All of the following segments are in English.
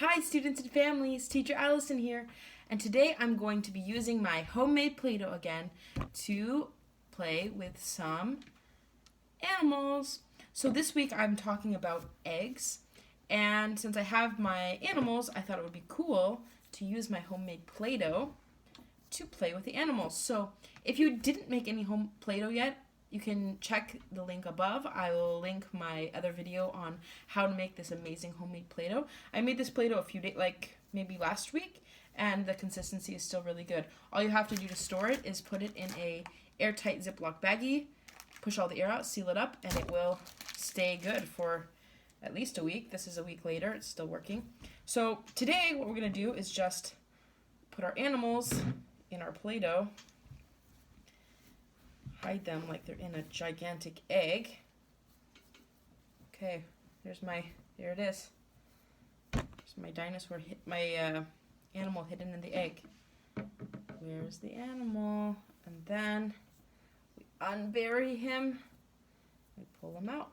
Hi students and families, Teacher Allison here, and today I'm going to be using my homemade Play-Doh again to play with some animals. So this week I'm talking about eggs, and since I have my animals, I thought it would be cool to use my homemade Play-Doh to play with the animals. So if you didn't make any home Play-Doh yet, you can check the link above. I will link my other video on how to make this amazing homemade Play-Doh. I made this Play-Doh a few days, like maybe last week, and the consistency is still really good. All you have to do to store it is put it in a airtight Ziploc baggie, push all the air out, seal it up, and it will stay good for at least a week. This is a week later, it's still working. So today what we're gonna do is just put our animals in our Play-Doh, hide them like they're in a gigantic egg. Okay, there it is. There's my dinosaur, my animal hidden in the egg. Where's the animal? And then we unbury him. We pull him out.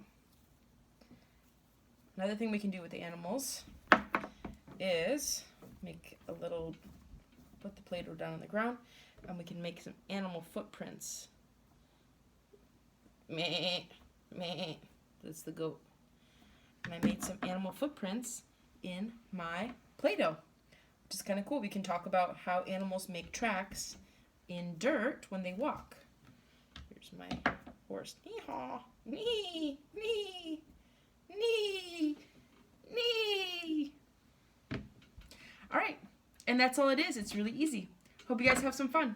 Another thing we can do with the animals is put the Play-Doh down on the ground, and we can make some animal footprints. Meh, meh. That's the goat. And I made some animal footprints in my Play-Doh, which is kind of cool. We can talk about how animals make tracks in dirt when they walk. Here's my horse. Hee-haw, nee, nee, nee, nee. All right, and that's all it is. It's really easy. Hope you guys have some fun.